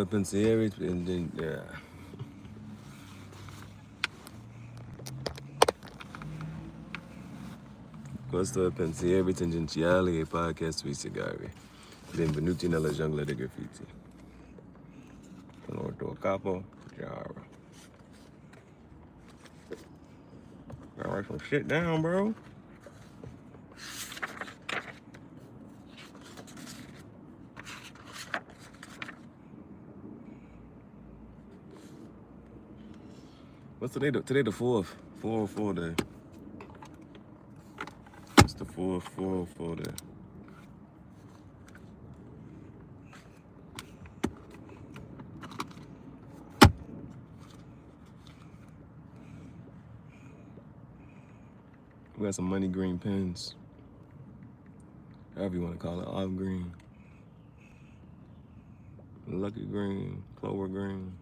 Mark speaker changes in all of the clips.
Speaker 1: pensieri and then questo è pensieri tangenziali e podcast sui sigari. Benvenuti nella giungla dei graffiti. Sono il capo, Gihareh. Gotta write some shit down, bro. What's today? Today the 4th. 404 day. It's the 404 day. We got some money green pens. However you want to call it. Olive green. Lucky green. Clover green.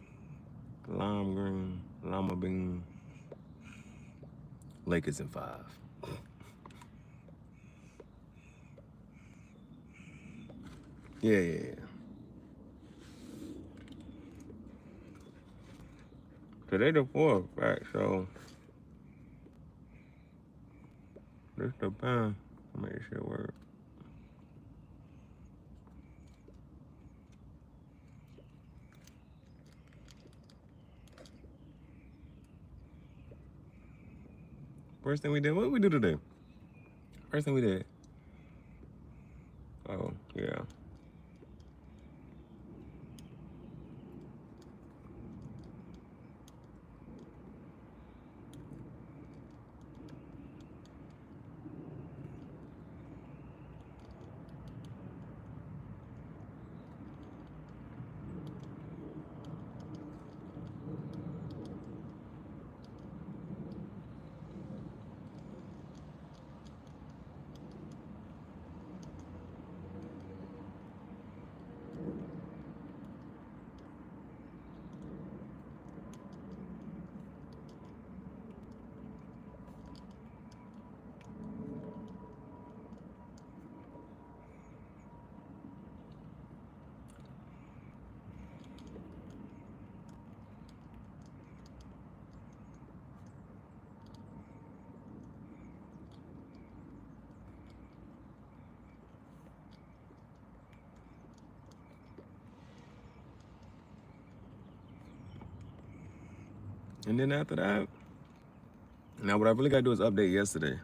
Speaker 1: Lime green. Lima bean. Lakers in 5. Yeah. Today the 4th, right? So this the pen. Make this shit work. First thing we did, what did we do today? First thing we did. Oh, yeah. And then after that, now what I really gotta do is update yesterday.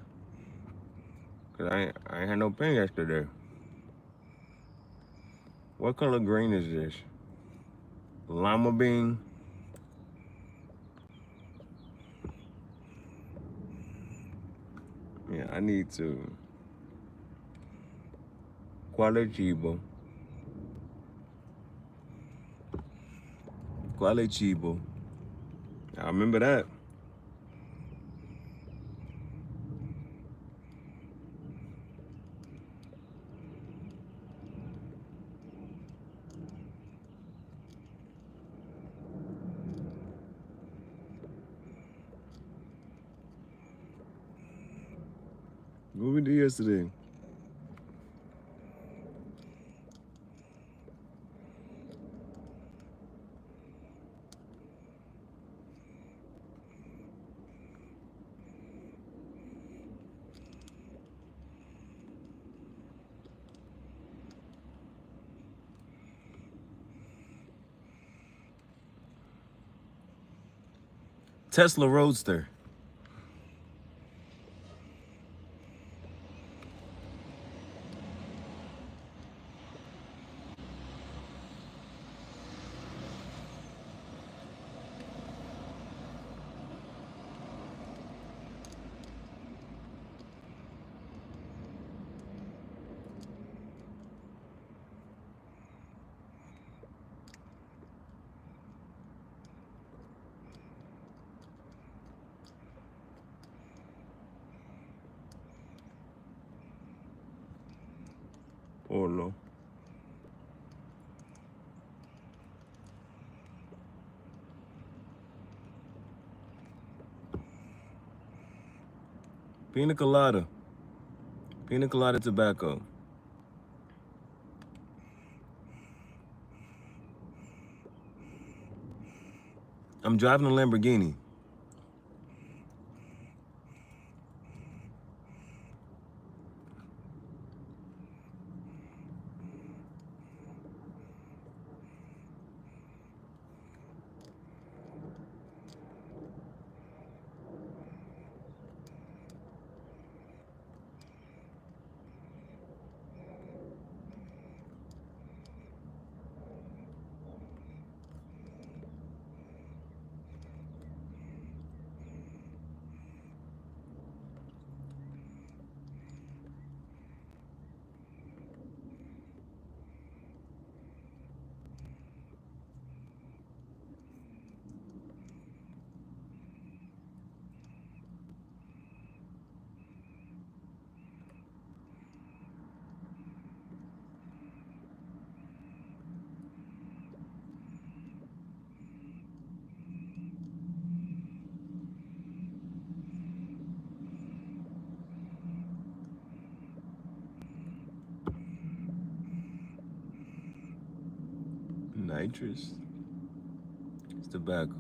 Speaker 1: Cause I ain't had no pen yesterday. What color green is this? Lima bean. Yeah, I need to. Quale cibo. Quale cibo. I remember that. What we did yesterday? Tesla Roadster. Polo. Pina colada. Pina colada tobacco. I'm driving a Lamborghini. Nitrous. It's tobacco.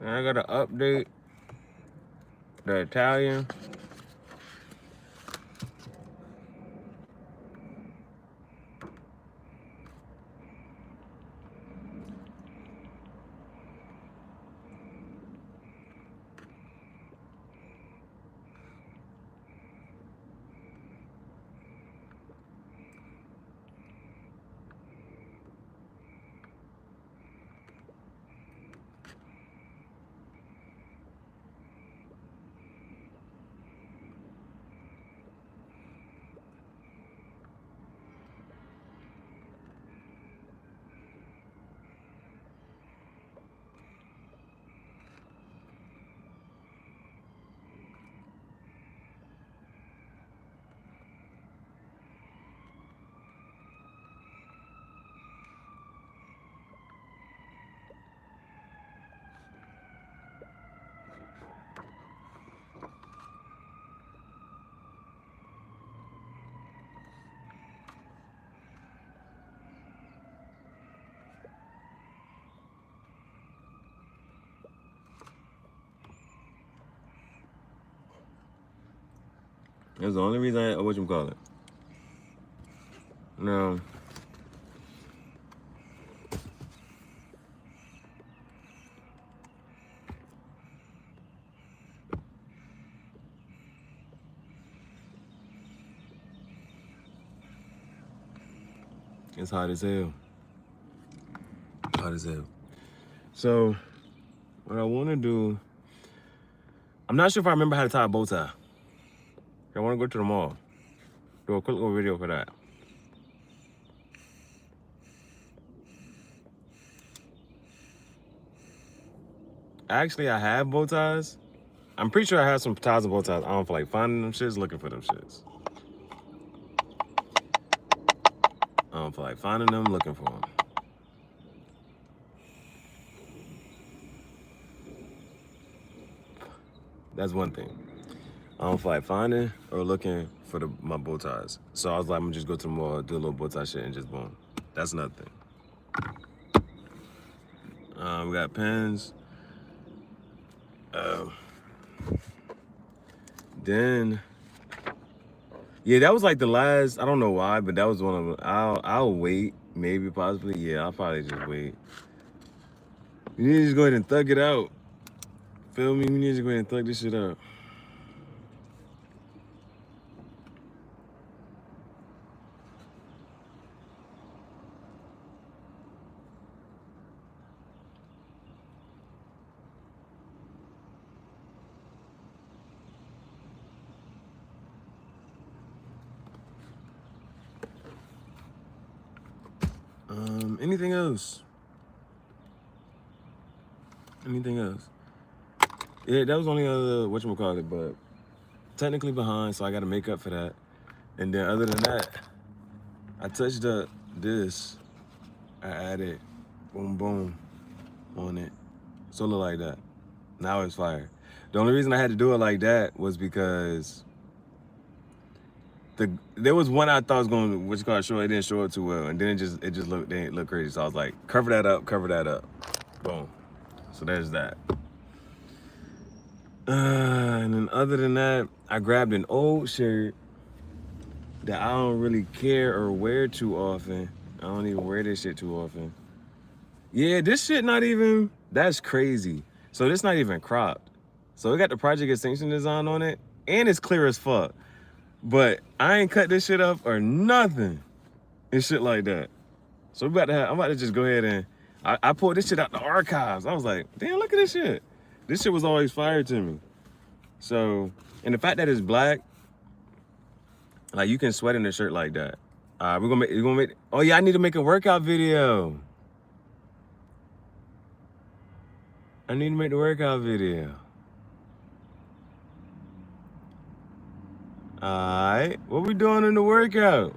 Speaker 1: And I gotta update the Italian. That's the only reason what you call it. No. It's hot as hell. Hot as hell. So, what I want to do, I'm not sure if I remember how to tie a bow tie. I want to go to the mall. Do a quick little video for that. Actually, I have bow ties. I'm pretty sure I have some ties and bow ties. I don't feel like finding them shits, looking for them shits. I don't feel like finding them, looking for them. That's one thing. I don't feel like finding or looking for my bow ties. So I was like, I'm gonna just go to the mall, do a little bow tie shit, and just boom. That's another thing. We got pens. Then, yeah, that was like the last. I don't know why, but that was one of them. I'll wait, maybe, possibly. Yeah, I'll probably just wait. You need to just go ahead and thug it out. Feel me? We need to go ahead and thug this shit out. Anything else? Anything else? Yeah, that was only whatchamacallit, but technically behind, so I got to make up for that. And then other than that, I touched up this. I added boom boom on it. So it look like that. Now it's fire. The only reason I had to do it like that was because there was one I thought was going to show. It didn't show it too well, and then it just looked crazy. So I was like, cover that up, boom. So there's that. And then other than that, I grabbed an old shirt that I don't really care or wear too often. I don't even wear this shit too often. Yeah, this shit not even, that's crazy. So this not even cropped. So it got the Project Extinction design on it, and it's clear as fuck. But I ain't cut this shit up or nothing and shit like that. So I'm about to just go ahead and, I pulled this shit out the archives. I was like, damn, look at this shit. This shit was always fire to me. So, and the fact that it's black, like you can sweat in a shirt like that. We're gonna make, oh yeah, I need to make a workout video. I need to make the workout video. Alright, what we doing in the workout?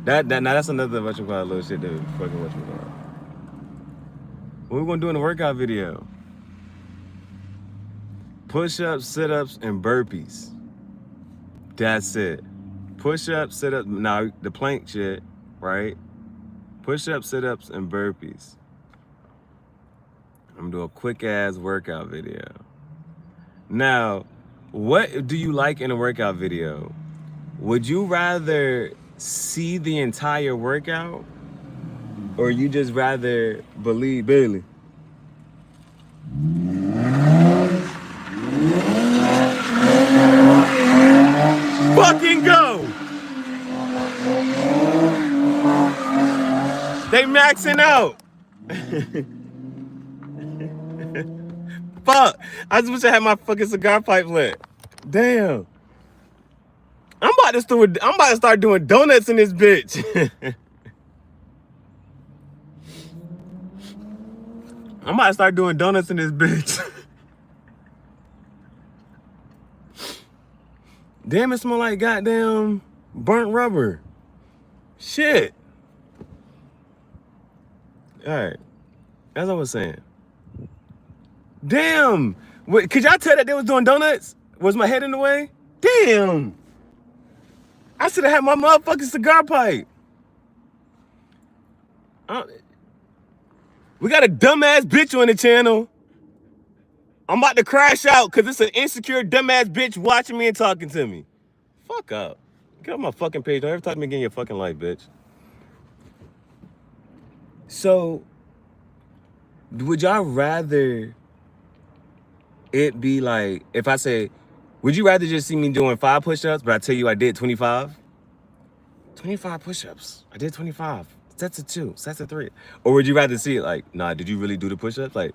Speaker 1: Now that's another whatchamacallit little shit that fucking whatchamacallit. What we gonna do in the workout video? Push-ups, sit-ups, and burpees. That's it. Push-ups, sit-ups, now the plank shit, right? Push-ups, sit-ups, and burpees. I'm gonna do a quick-ass workout video. Now, what do you like in a workout video? Would you rather see the entire workout, or you just rather believe Bailey? Fucking go! They maxing out. Fuck! I just wish I had my fucking cigar pipe lit. Damn. I'm about to start doing donuts in this bitch. I'm about to start doing donuts in this bitch. Damn, it smell like goddamn burnt rubber. Shit. Alright. As I was saying. Damn. Wait, could y'all tell that they was doing donuts? Was my head in the way? Damn. I should have had my motherfucking cigar pipe. We got a dumbass bitch on the channel. I'm about to crash out because it's an insecure dumbass bitch watching me and talking to me. Fuck up. Get off my fucking page. Don't ever talk to me again in your fucking life, bitch. So, would y'all rather it be like, if I say, would you rather just see me doing 5 push-ups, but I tell you I did 25? 25 push-ups. I did 25. Sets of 2, sets of 3. Or would you rather see it like, nah, did you really do the push-ups? Like,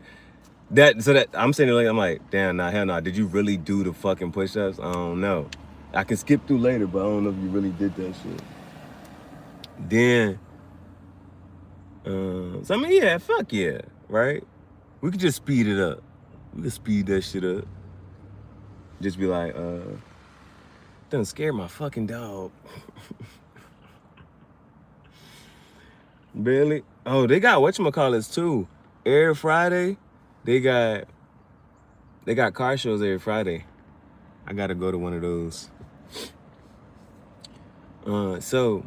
Speaker 1: that, so that, I'm saying it like, I'm like, damn, nah, hell nah. Did you really do the fucking push-ups? I don't know. I can skip through later, but I don't know if you really did that shit. Then, so I mean, yeah, fuck yeah, right? We could just speed it up. We could speed that shit up. Just be like, done scared my fucking dog. Barely. Oh, they got whatchamacallits too. Every Friday, they got car shows every Friday. I gotta go to one of those. So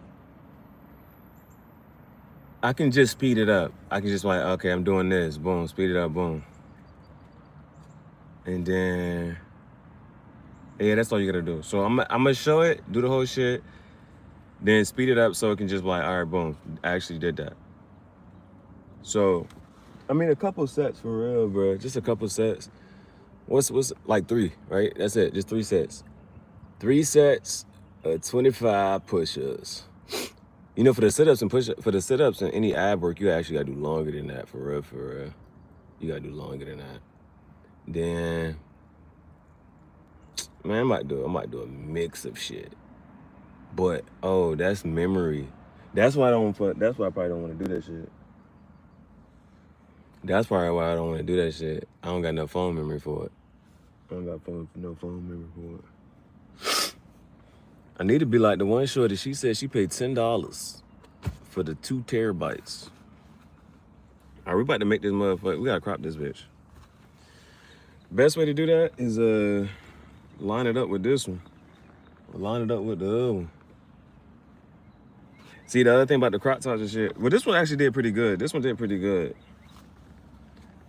Speaker 1: I can just speed it up. I can just like, okay, I'm doing this. Boom, speed it up, boom. And then, yeah, that's all you gotta do. So I'm gonna show it, do the whole shit, then speed it up so it can just be like, all right, boom, I actually did that. So, I mean, a couple sets for real, bro. Just a couple sets. What's like 3, right? That's it, just 3 sets. 3 sets of 25 push-ups. You know, for the sit-ups and any ab work, you actually gotta do longer than that, for real, for real. You gotta do longer than that. Then, man, I might do a mix of shit. But oh, that's memory. That's why I probably don't want to do that shit. That's probably why I don't want to do that shit. I don't got no phone memory for it. I don't got no phone memory for it. I need to be like the one shorty. She said she paid $10 for the 2 terabytes. All right, we about to make this motherfucker. We gotta crop this bitch. Best way to do that is line it up with this one. Line it up with the other one. See, the other thing about the crop tops and shit. Well, this one actually did pretty good. This one did pretty good.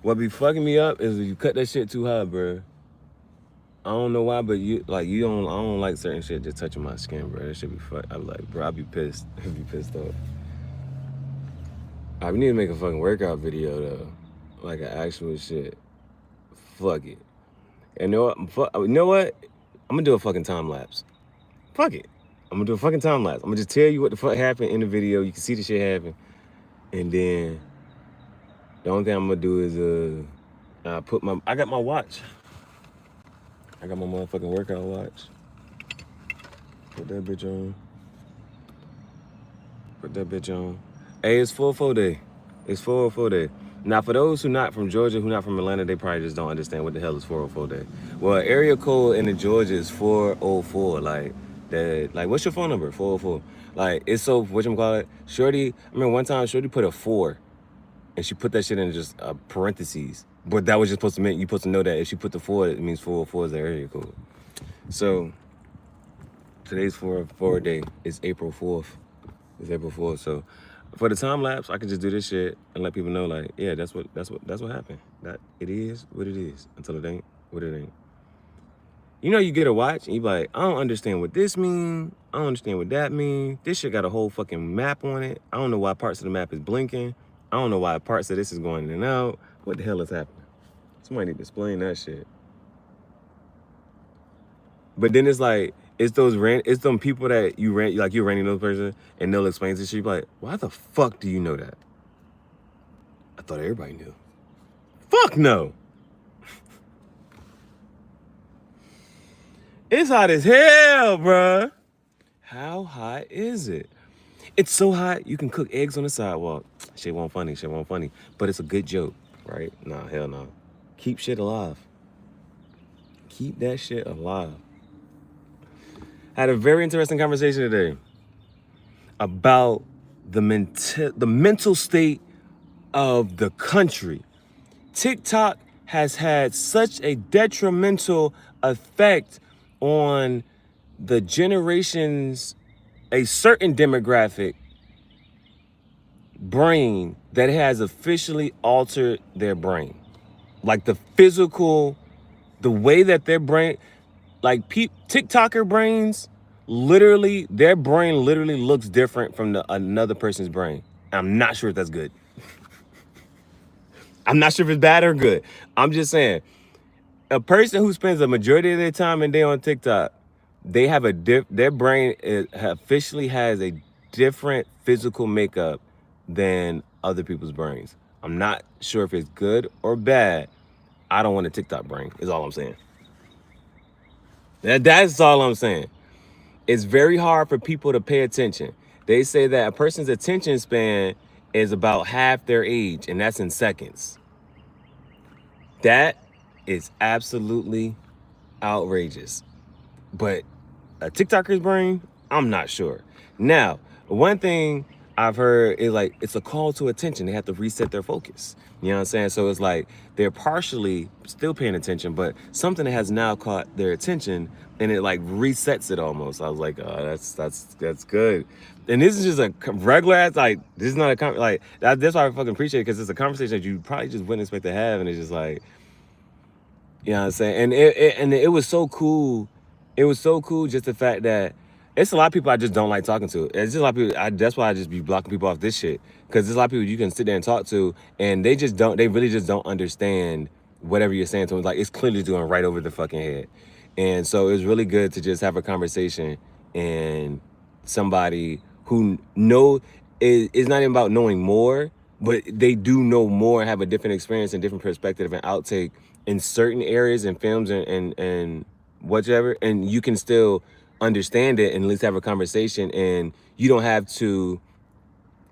Speaker 1: What be fucking me up is if you cut that shit too high, bro. I don't know why, but I don't like certain shit just touching my skin, bro. That shit be fuck. I be like, bro, I'd be pissed. I'd be pissed off. I need to make a fucking workout video though, like an actual shit. Fuck it. And you know what? I'm gonna do a fucking time lapse. Fuck it. I'm gonna do a fucking time lapse. I'm gonna just tell you what the fuck happened in the video. You can see the shit happen, and then the only thing I'm gonna do is I got my watch. I got my motherfucking workout watch. Put that bitch on. Put that bitch on. Hey, it's 404 day. It's 404 day. Now, for those who not from Georgia, who not from Atlanta, they probably just don't understand what the hell is 404 day. Well, area code in the Georgia is 404. Like, what's your phone number? 404. Like, it's so, whatchamacallit? Shorty, I remember one time, Shorty put a 4, and she put that shit in just parentheses. But that was just supposed to mean, you supposed to know that if she put the 4, it means 404 is the area code. So, today's 404 day. It's April 4th. It's April 4th. So, for the time lapse, I can just do this shit and let people know, like, yeah, that's what happened. That it is what it is until it ain't what it ain't. You know, you get a watch and you be like, I don't understand what this mean. I don't understand what that mean. This shit got a whole fucking map on it. I don't know why parts of the map is blinking. I don't know why parts of this is going in and out. What the hell is happening? Somebody need to explain that shit. But then it's like, it's them people that you're renting those person and they'll explain to you like, why the fuck do you know that? I thought everybody knew. Fuck no. It's hot as hell, bruh. How hot is it? It's so hot you can cook eggs on the sidewalk. Shit won't funny. But it's a good joke, right? Nah, hell no. Keep shit alive. Keep that shit alive. Had a very interesting conversation today about the mental state of the country. TikTok has had such a detrimental effect on the generations, a certain demographic brain, that it has officially altered their brain. Like the physical, the way that their brain, like TikToker brains, literally, their brain literally looks different from another person's brain. I'm not sure if that's good. I'm not sure if it's bad or good. I'm just saying, a person who spends a majority of their time and day on TikTok, they have their brain officially has a different physical makeup than other people's brains. I'm not sure if it's good or bad. I don't want a TikTok brain, is all I'm saying. That's all I'm saying. It's very hard for people to pay attention. They say that a person's attention span is about half their age, and that's in seconds. That is absolutely outrageous. But a TikToker's brain, I'm not sure. Now, one thing I've heard is like, it's a call to attention. They have to reset their focus. You know what I'm saying? So it's like they're partially still paying attention, but something that has now caught their attention and it like resets it almost. I was like, oh, that's good. And this is just a regular ass, like, this is not a, like, that's why I fucking appreciate it, because it's a conversation that you probably just wouldn't expect to have. And it's just like, you know what I'm saying? And it was so cool. It was so cool, just the fact that it's a lot of people I just don't like talking to. It's just a lot of people, that's why I just be blocking people off this shit. Because there's a lot of people you can sit there and talk to, and they really just don't understand whatever you're saying to them. Like, it's clearly doing right over the fucking head. And so it was really good to just have a conversation, and somebody who is not even about knowing more, but they do know more, have a different experience and different perspective and outtake in certain areas and films and whatever, and you can still understand it and at least have a conversation, and you don't have to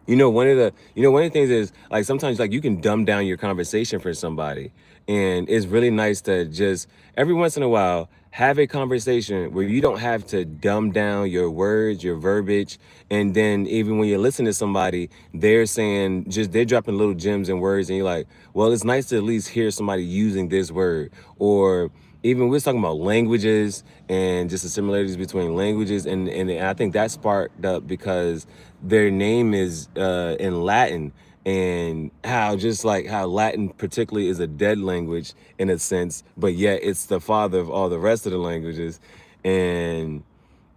Speaker 1: one of the things is like sometimes like you can dumb down your conversation for somebody, and it's really nice to just every once in a while have a conversation where you don't have to dumb down your words, your verbiage, and then even when you're listening to somebody, they're saying just they're dropping little gems and words, and you're like, well, it's nice to at least hear somebody using this word, or even we was talking about languages and just the similarities between languages, and I think that sparked up because their name is in Latin, and how just like how Latin particularly is a dead language in a sense, but yet it's the father of all the rest of the languages. And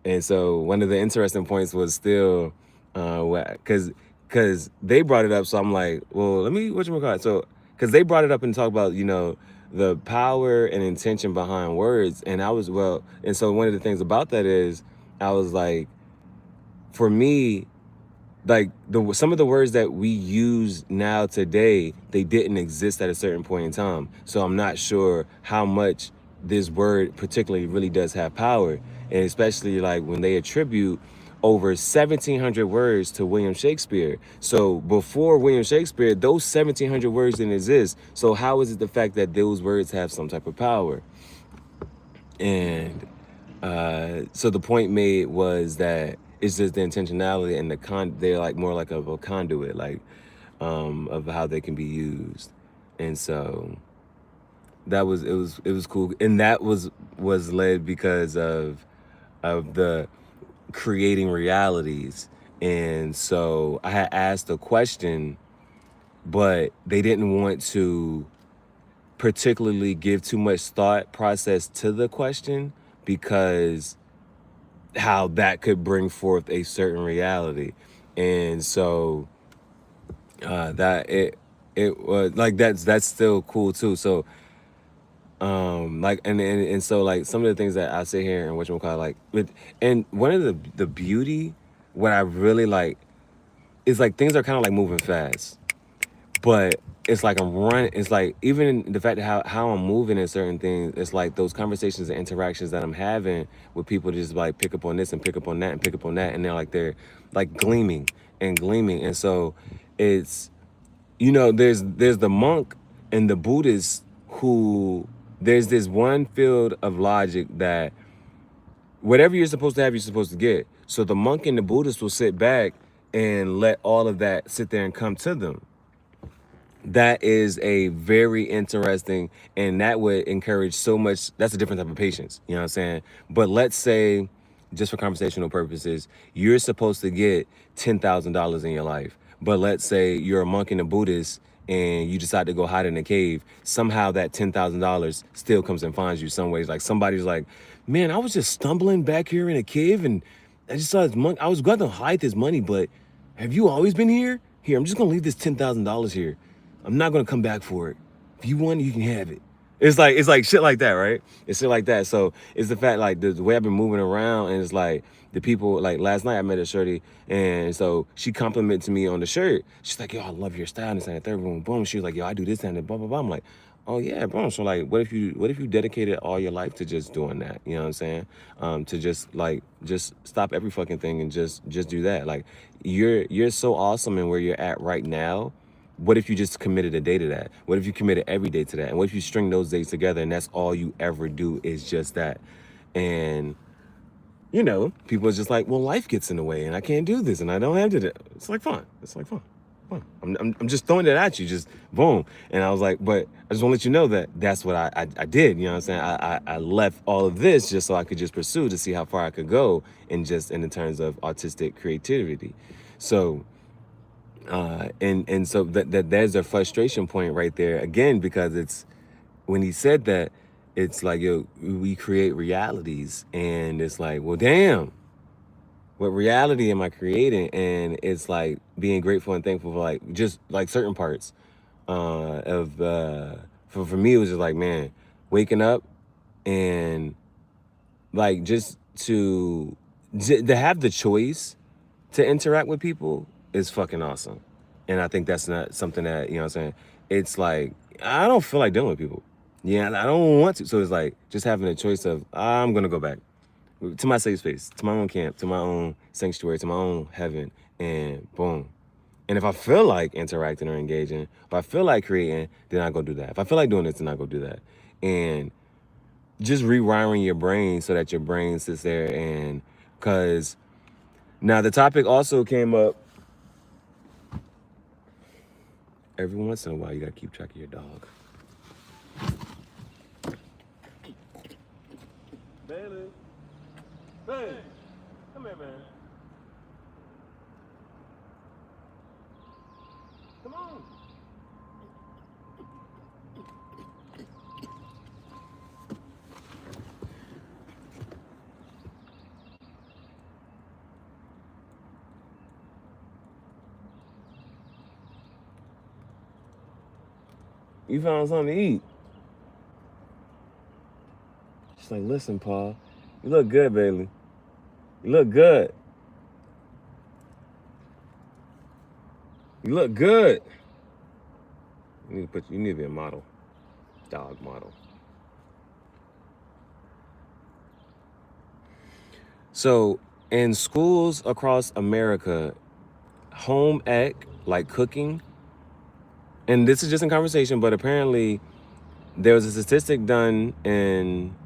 Speaker 1: and so one of the interesting points was still because they brought it up, so I'm like, well, let me whatchamacallit. So because they brought it up and talked about, the power and intention behind words, and I was well, and so one of the things about that is I was like, for me, like some of the words that we use now today, they didn't exist at a certain point in time. So I'm not sure how much this word particularly really does have power, and especially like when they attribute over 1,700 words to William Shakespeare. So before William Shakespeare, those 1,700 words didn't exist. So how is it the fact that those words have some type of power? And so the point made was that it's just the intentionality and they're like more like a conduit, like of how they can be used. And so it was cool, and that was led because of the creating realities. And so I had asked a question, but they didn't want to particularly give too much thought process to the question because how that could bring forth a certain reality. And so that it was like that's still cool too. So like and so like some of the things that I sit here and whatchamacallit, like and one of the beauty, what I really like is like things are kind of like moving fast, but it's like I'm running. It's like even the fact that how I'm moving in certain things, it's like those conversations and interactions that I'm having with people just like pick up on this and pick up on that and pick up on that, and they're like gleaming and gleaming. And so it's, there's the monk and the Buddhist who there's this one field of logic that whatever you're supposed to have, you're supposed to get. So the monk and the Buddhist will sit back and let all of that sit there and come to them. That is a very interesting, and that would encourage so much. That's a different type of patience, you know what I'm saying? But let's say, just for conversational purposes, you're supposed to get $10,000 in your life, but let's say you're a monk and a Buddhist and you decide to go hide in a cave. Somehow that $10,000 still comes and finds you some ways. Like somebody's like, man, I was just stumbling back here in a cave and I just saw this monk. I was going to hide this money, but have you always been here? Here, I'm just gonna leave this $10,000 here. I'm not gonna come back for it. If you want it, you can have it. It's like shit like that, right? It's shit like that. So it's the fact like the way I've been moving around, and it's like the people like last night I met a shorty, and so she complimented me on the shirt. She's like, yo, I love your style. And it's like third room, boom. She was like, yo, I do this and blah blah blah. I'm like, oh yeah, bro. So like, what if you dedicated all your life to just doing that? You know what I'm saying? To just stop every fucking thing and just do that. Like you're so awesome in where you're at right now. What if you just committed a day to that? What if you committed every day to that? And what if you string those days together and that's all you ever do is just that? And people are just like, well, life gets in the way and I can't do this and I don't have to do it. It's like, fine. It's like, fine. I'm just throwing it at you, just boom. And I was like, but I just want to let you know that that's what I did. You know what I'm saying? I left all of this just so I could just pursue to see how far I could go in the terms of artistic creativity. So, and so there's a frustration point right there again, because it's when he said that, it's like, yo, we create realities, and it's like, well, damn, what reality am I creating? And it's like being grateful and thankful for like just like certain parts of for me it was just like, man, waking up and like just to have the choice to interact with people is fucking awesome. And I think that's not something that, you know what I'm saying? It's like, I don't feel like dealing with people. Yeah, I don't want to. So it's like just having a choice of, I'm going to go back to my safe space, to my own camp, to my own sanctuary, to my own heaven, and boom. And if I feel like interacting or engaging, if I feel like creating, then I go do that. If I feel like doing this, then I go do that. And just rewiring your brain so that your brain sits there and, because now the topic also came up. Every once in a while, you gotta keep track of your dog. Bailey. Hey, come here, man. Come on. You found something to eat. She's like, listen, Paul, you look good, Bailey. You look good. You look good. You need to be a model. Dog model. So in schools across America, home ec, like cooking, and this is just in conversation, but apparently there was a statistic done in,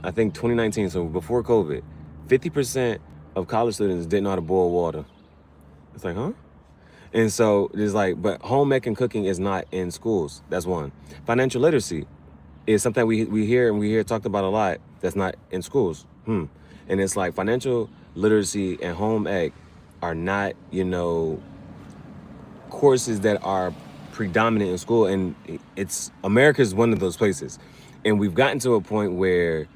Speaker 1: I think, 2019, so before COVID, 50% of college students didn't know how to boil water. It's like, huh? And so it's like, but home ec and cooking is not in schools. That's one. Financial literacy is something we hear talked about a lot. That's not in schools. And it's like financial literacy and home ec are not, courses that are predominant in school, and it's America's one of those places. And we've gotten to a point where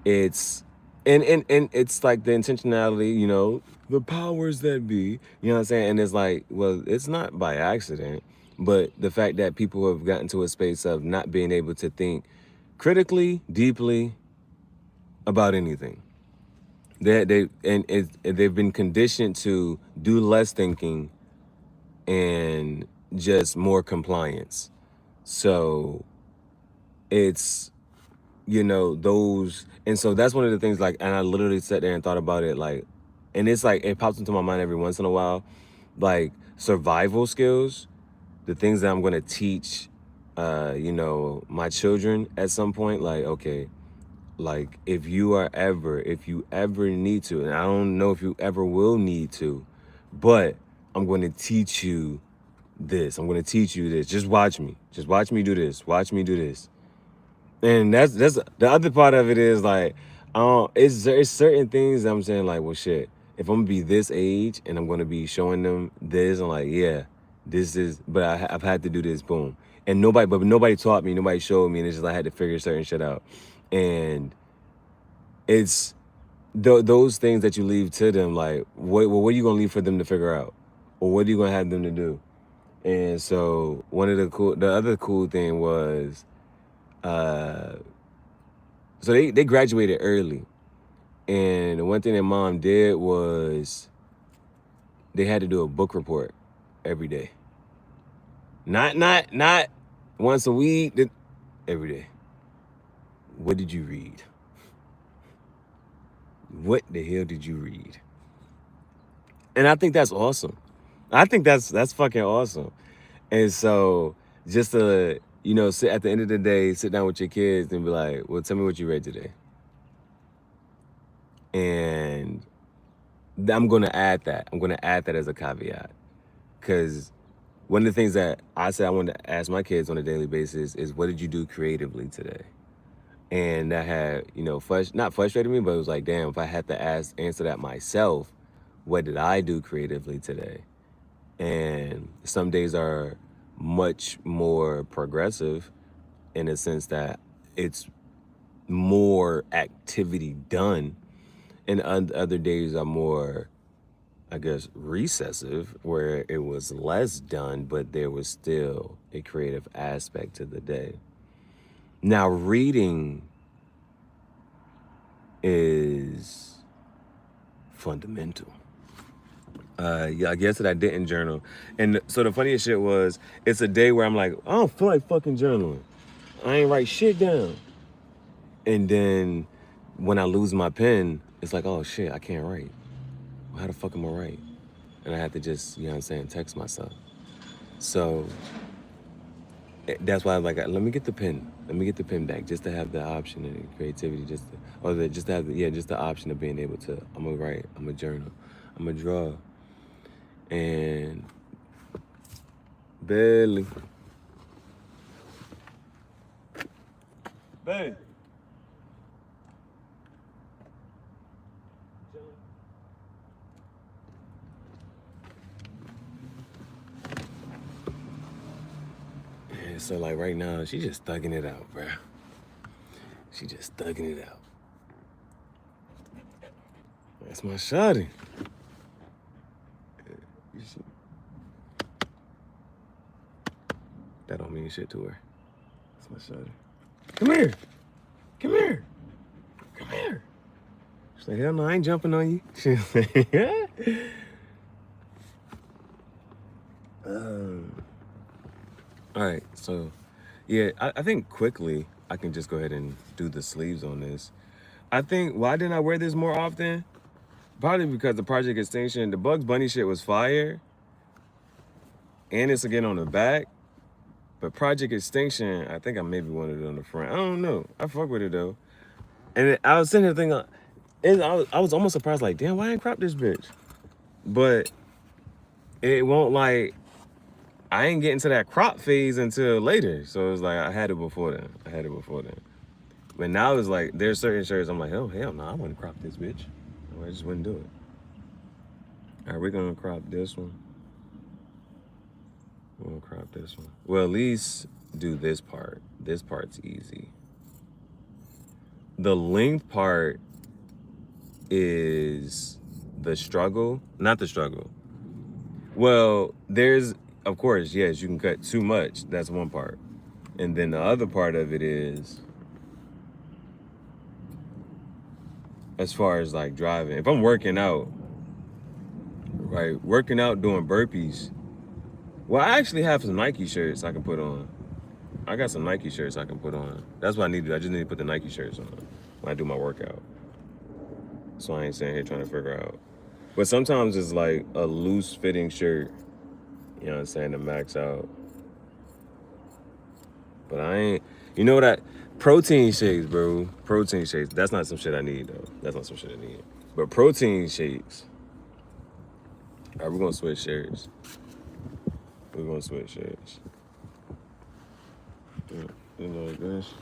Speaker 1: it's and it's like the intentionality, the powers that be, you know what I'm saying? And it's like, well, it's not by accident, but the fact that people have gotten to a space of not being able to think critically, deeply about anything. They've been conditioned to do less thinking and just more compliance. So it's, those, and so that's one of the things, like, and I literally sat there and thought about it, like, and it's like, it pops into my mind every once in a while, like survival skills, the things that I'm going to teach, my children at some point, like, okay, like if you ever need to, and I don't know if you ever will need to, but I'm going to teach you this. I'm going to teach you this. Just watch me. Just watch me do this. Watch me do this. And that's the other part of it is like, it's certain things that I'm saying like, well, shit, if I'm gonna be this age and I'm gonna be showing them this, I'm like, yeah, this is, but I've had to do this, boom. And nobody taught me, nobody showed me, and it's just I had to figure certain shit out. And it's those things that you leave to them, like, what are you gonna leave for them to figure out, or what are you gonna have them to do? And so the other cool thing was, so they graduated early, and one thing that mom did was they had to do a book report every day. Not once a week, every day. What did you read? What the hell did you read? And I think that's awesome. I think that's fucking awesome. And so just to, sit at the end of the day, sit down with your kids and be like, well, tell me what you read today. And I'm going to add that. I'm going to add that as a caveat. Because one of the things that I said I wanted to ask my kids on a daily basis is, what did you do creatively today? And that had, not frustrated me, but it was like, damn, if I had to answer that myself, what did I do creatively today? And some days are much more progressive in a sense that it's more activity done, and other days are more, I guess, recessive, where it was less done, but there was still a creative aspect to the day. Now, reading is fundamental. Yeah, I guess that I didn't journal. And so the funniest shit was, it's a day where I'm like, I don't feel like fucking journaling. I ain't write shit down. And then when I lose my pen, it's like, oh shit, I can't write. How the fuck am I write? and I had to just, you know what I'm saying, text myself. So that's why I'm like, let me get the pen. Let me get the pen back just to have the option and creativity, just to have just the option of being able to, I'm gonna write, I'm gonna journal, I'm gonna draw. And barely. Babe. Yeah, so like right now, she just thugging it out, bruh. She just thugging it out. That's my shawty. That don't mean shit to her. That's my shawty. Come here. Come here. Come here. She's like, hell no, I ain't jumping on you. She's like, yeah. All right, so yeah, I think quickly I can just go ahead and do the sleeves on this. I think, why didn't I wear this more often? Probably because the Project Extinction, the Bugs Bunny shit was fire. And it's again on the back. But Project Extinction, I think I maybe wanted it on the front. I don't know. I fuck with it though. And I was sitting here thinking, I was almost surprised, like, damn, why I ain't crop this bitch? But it won't, like, I ain't getting to that crop phase until later. So it was like, I had it before then. But now it's like, there's certain shirts I'm like, oh, hell no, I wouldn't crop this bitch. I just wouldn't do it. All right, we're gonna crop this one. We're gonna crop this one. Well, at least do this part. This part's easy. The length part is the struggle, not the struggle. Well, there's, of course, yes, you can cut too much. That's one part. And then the other part of it is, as far as like driving, if I'm working out, right, doing burpees, well, I actually have some Nike shirts I can put on. I got some Nike shirts I can put on. That's what I need to do. I just need to put the Nike shirts on when I do my workout. So I ain't sitting here trying to figure out. But sometimes it's like a loose fitting shirt, you know what I'm saying, to max out. But I ain't, you know what, protein shakes, bro. Protein shakes. That's not some shit I need, though. That's not some shit I need. But protein shakes. All right, we're gonna switch shirts. We're gonna switch shirts. Yeah, you know, like this.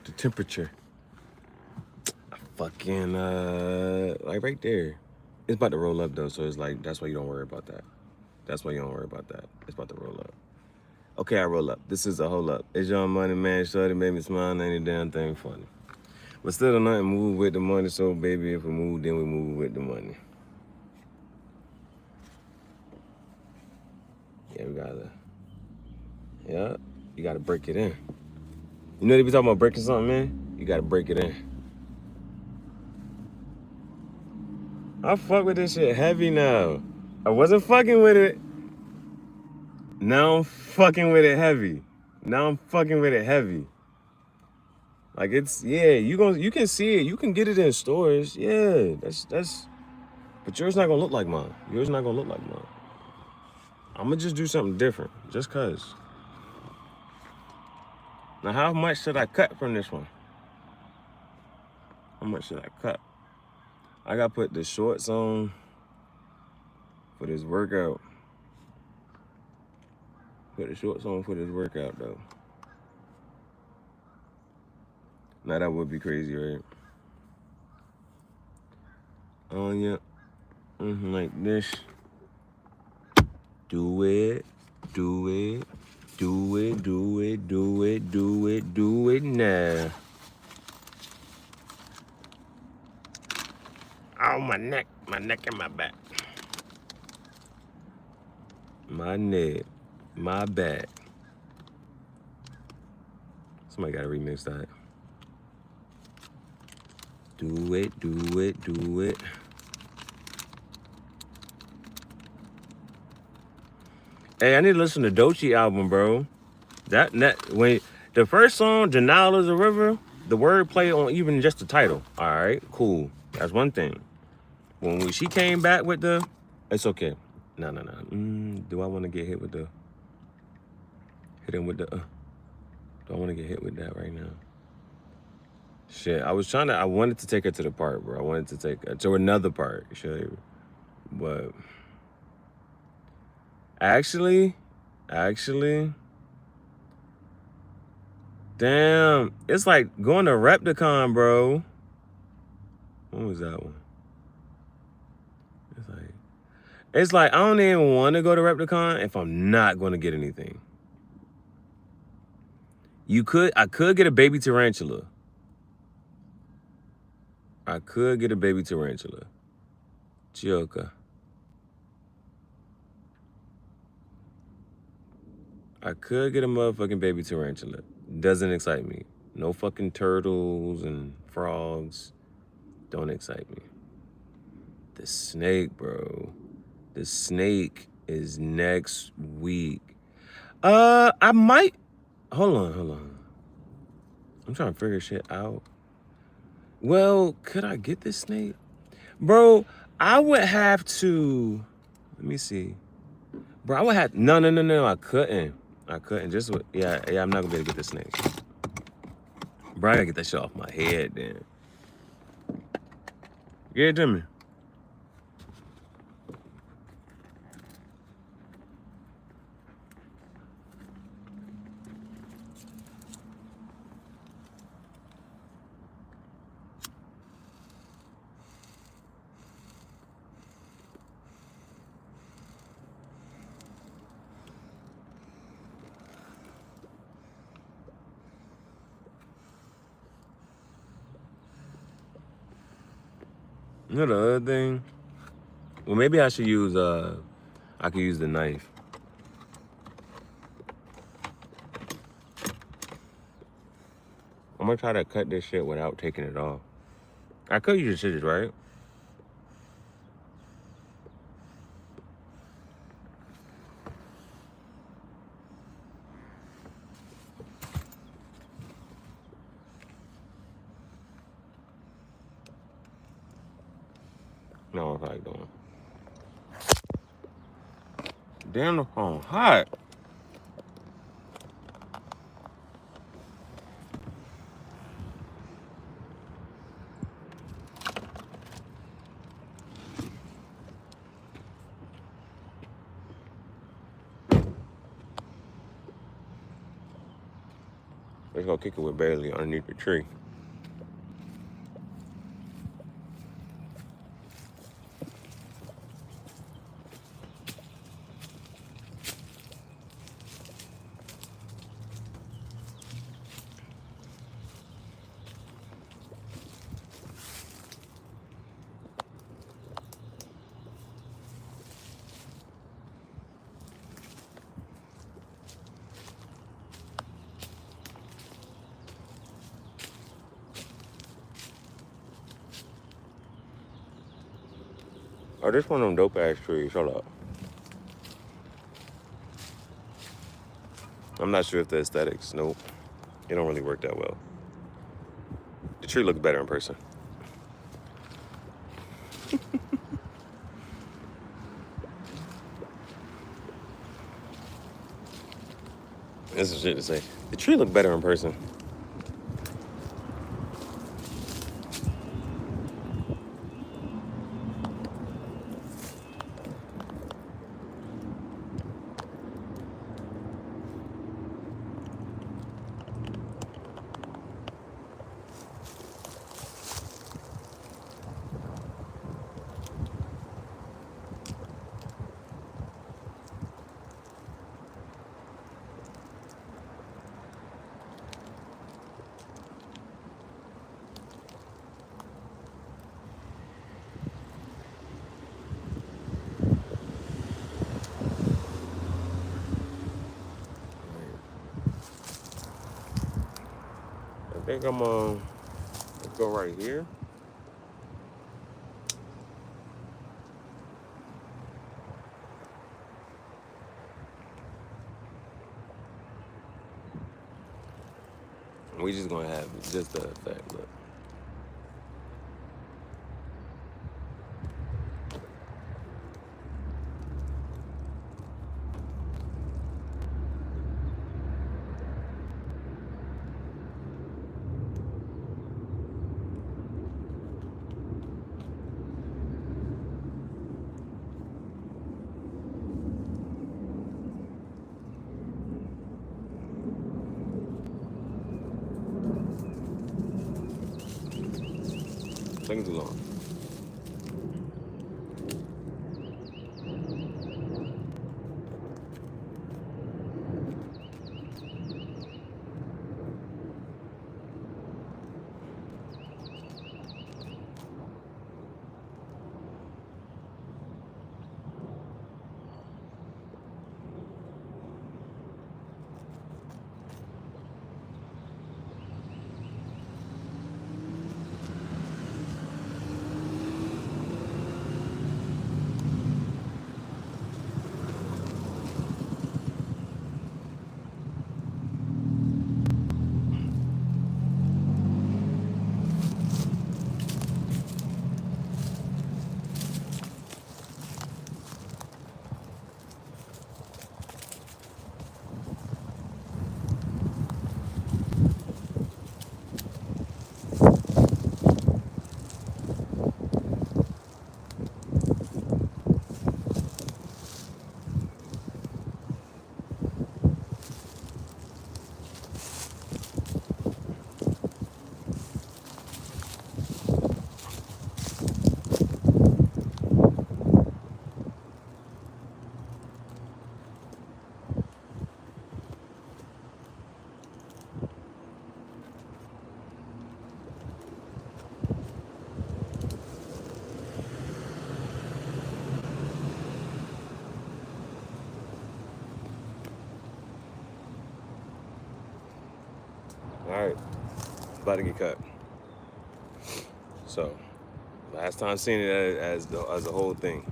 Speaker 1: The temperature. Fucking, like right there. It's about to roll up though, so it's like, that's why you don't worry about that. That's why you don't worry about that. It's about to roll up. Okay, I roll up. This is a hold up. It's Young Money, man. Shorty made me smile, and ain't a damn thing funny. But still, the nothing move with the money, so baby, if we move, then we move with the money. Yeah, we gotta, yeah, you gotta break it in. You know they be talking about breaking something, man? You gotta break it in. I fuck with this shit heavy now. I wasn't fucking with it. Now I'm fucking with it heavy. Like it's, yeah, you can see it. You can get it in stores. Yeah, that's. But yours not gonna look like mine. I'm gonna just do something different, just cause. Now, how much should I cut from this one? How much should I cut? I gotta put the shorts on for this workout. Put the shorts on for this workout though. Now that would be crazy, right? Oh yeah, like this. Do it. Do it, do it, do it, do it, do it now. Oh, my neck and my back. My neck, my back. Somebody gotta remix that. Do it, do it, do it. Hey, I need to listen to Doechii album, bro. That when the first song, Denial is a River, the wordplay on even just the title. All right, cool. That's one thing. When she came back with the, it's okay. No. Do I want to get hit with the? Hit him with the. Do I want to get hit with that right now? Shit, I wanted to take her to the part, bro. I wanted to take her to another part. Shit, but actually, damn, it's like going to Repticon, bro. When was that one? It's like I don't even want to go to Repticon if I'm not going to get anything. I could get a baby tarantula. Chioka. I could get a motherfucking baby tarantula. Doesn't excite me. No fucking turtles and frogs. Don't excite me. The snake, bro. The snake is next week. I might. Hold on. I'm trying to figure shit out. Well, could I get this snake? Bro, I would have to. Let me see. Bro, I would have. No. I couldn't. Yeah, I'm not gonna be able to get this snake. Bro, I gotta get that shit off my head then. Get it to me. You know the other thing? Well, maybe I should use, I could use the knife. I'm gonna try to cut this shit without taking it off. I could use the scissors, right? No, I'm probably doing. Damn, the phone hot. Let's go kick it with Bailey underneath the tree. Oh, this one of them dope ass trees. Hold up. I'm not sure if the aesthetics. Nope. It don't really work that well. The tree looks better in person. This is shit to say. The tree looked better in person. think I'm let's go right here. We just gonna have just the effect, look. Taking too long. All right, about to get cut. So, last time seeing it as the whole thing.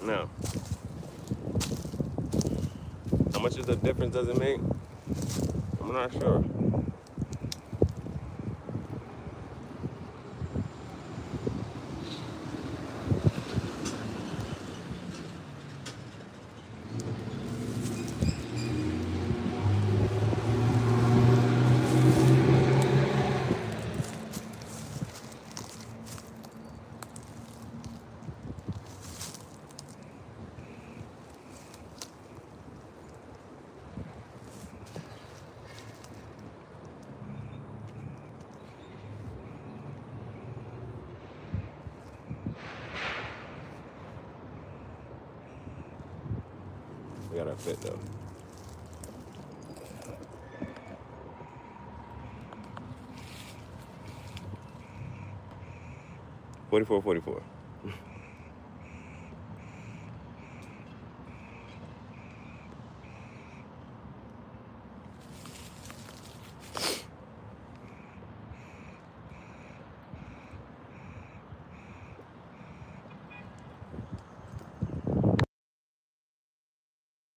Speaker 1: Now, how much of the difference does it make? I'm not sure. We gotta fit though. 44, 44.